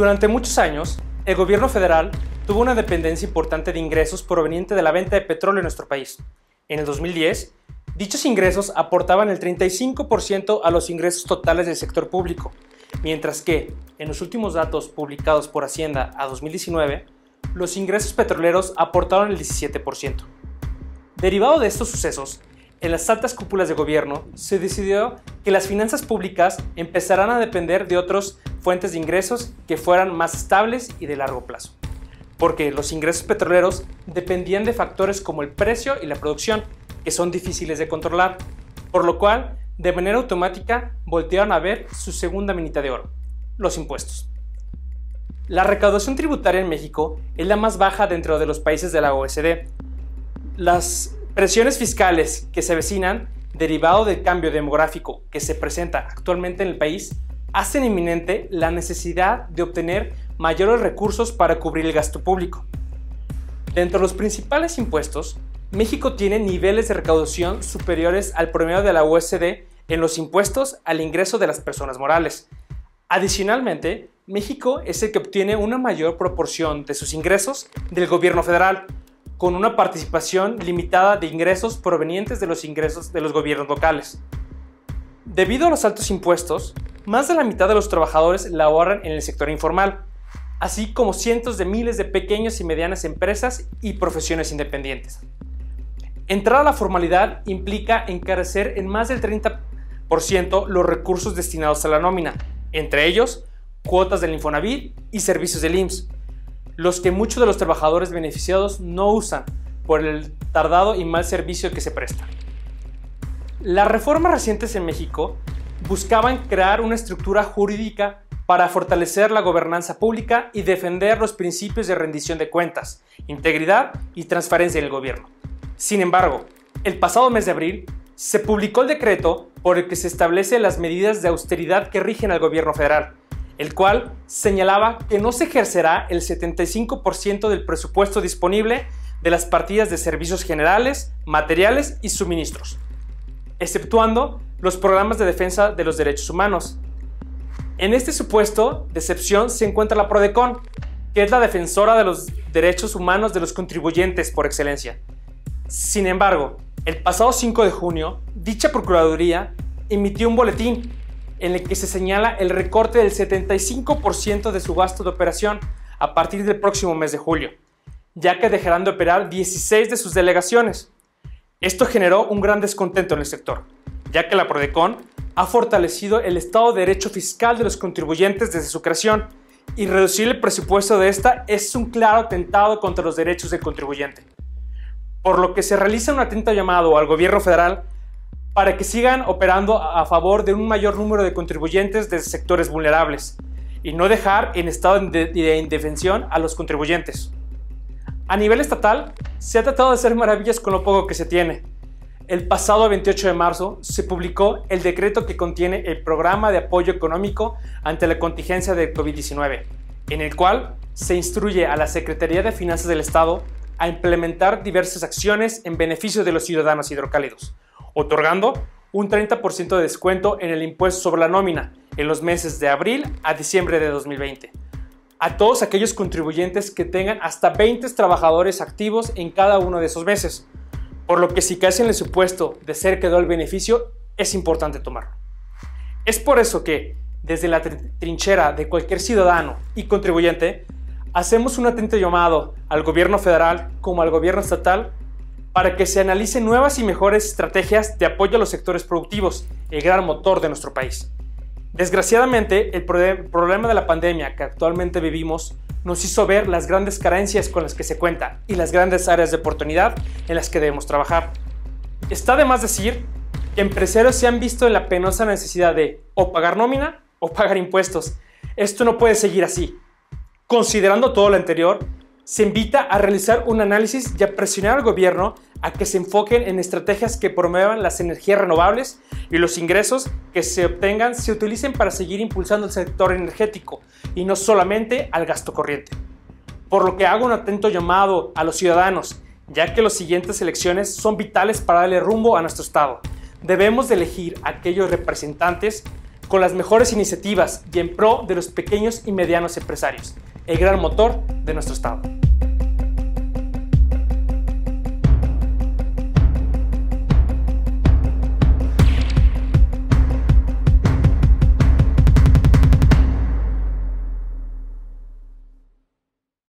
Durante muchos años, el gobierno federal tuvo una dependencia importante de ingresos proveniente de la venta de petróleo en nuestro país. En el 2010, dichos ingresos aportaban el 35% a los ingresos totales del sector público, mientras que, en los últimos datos publicados por Hacienda a 2019, los ingresos petroleros aportaron el 17%. Derivado de estos sucesos, en las altas cúpulas de gobierno se decidió que las finanzas públicas empezarán a depender de otras fuentes de ingresos que fueran más estables y de largo plazo, porque los ingresos petroleros dependían de factores como el precio y la producción, que son difíciles de controlar, por lo cual, de manera automática, voltearon a ver su segunda minita de oro, los impuestos. La recaudación tributaria en México es la más baja dentro de los países de la OECD. Las presiones fiscales que se avecinan, derivado del cambio demográfico que se presenta actualmente en el país, hacen inminente la necesidad de obtener mayores recursos para cubrir el gasto público. Dentro de los principales impuestos, México tiene niveles de recaudación superiores al promedio de la OECD en los impuestos al ingreso de las personas morales. Adicionalmente, México es el que obtiene una mayor proporción de sus ingresos del gobierno federal, con una participación limitada de ingresos provenientes de los ingresos de los gobiernos locales. Debido a los altos impuestos, más de la mitad de los trabajadores laboran en el sector informal, así como cientos de miles de pequeñas y medianas empresas y profesiones independientes. Entrar a la formalidad implica encarecer en más del 30% los recursos destinados a la nómina, entre ellos cuotas del Infonavit y servicios del IMSS, los que muchos de los trabajadores beneficiados no usan por el tardado y mal servicio que se presta. Las reformas recientes en México buscaban crear una estructura jurídica para fortalecer la gobernanza pública y defender los principios de rendición de cuentas, integridad y transparencia del gobierno. Sin embargo, el pasado mes de abril se publicó el decreto por el que se establecen las medidas de austeridad que rigen al gobierno federal, el cual señalaba que no se ejercerá el 75% del presupuesto disponible de las partidas de servicios generales, materiales y suministros, exceptuando los programas de defensa de los derechos humanos. En este supuesto de excepción se encuentra la PRODECON, que es la defensora de los derechos humanos de los contribuyentes por excelencia. Sin embargo, el pasado 5 de junio, dicha Procuraduría emitió un boletín en el que se señala el recorte del 75% de su gasto de operación a partir del próximo mes de julio, ya que dejarán de operar 16 de sus delegaciones. Esto generó un gran descontento en el sector, ya que la PRODECON ha fortalecido el Estado de Derecho fiscal de los contribuyentes desde su creación, y reducir el presupuesto de esta es un claro atentado contra los derechos del contribuyente. Por lo que se realiza un atento llamado al gobierno federal para que sigan operando a favor de un mayor número de contribuyentes de sectores vulnerables y no dejar en estado de indefensión a los contribuyentes. A nivel estatal, se ha tratado de hacer maravillas con lo poco que se tiene. El pasado 28 de marzo se publicó el decreto que contiene el programa de apoyo económico ante la contingencia de COVID-19, en el cual se instruye a la Secretaría de Finanzas del Estado a implementar diversas acciones en beneficio de los ciudadanos hidrocálidos, otorgando un 30% de descuento en el impuesto sobre la nómina en los meses de abril a diciembre de 2020, a todos aquellos contribuyentes que tengan hasta 20 trabajadores activos en cada uno de esos meses, por lo que si caes en el supuesto de ser quedó el beneficio, es importante tomarlo. Es por eso que, desde la trinchera de cualquier ciudadano y contribuyente, hacemos un atento llamado al gobierno federal como al gobierno estatal para que se analicen nuevas y mejores estrategias de apoyo a los sectores productivos, el gran motor de nuestro país. Desgraciadamente, el problema de la pandemia que actualmente vivimos nos hizo ver las grandes carencias con las que se cuenta y las grandes áreas de oportunidad en las que debemos trabajar. Está de más decir que empresarios se han visto en la penosa necesidad de o pagar nómina o pagar impuestos. Esto no puede seguir así. Considerando todo lo anterior, se invita a realizar un análisis y a presionar al gobierno a que se enfoquen en estrategias que promuevan las energías renovables y los ingresos que se obtengan se utilicen para seguir impulsando el sector energético y no solamente al gasto corriente. Por lo que hago un atento llamado a los ciudadanos, ya que las siguientes elecciones son vitales para darle rumbo a nuestro estado. Debemos de elegir a aquellos representantes con las mejores iniciativas y en pro de los pequeños y medianos empresarios, el gran motor de nuestro estado.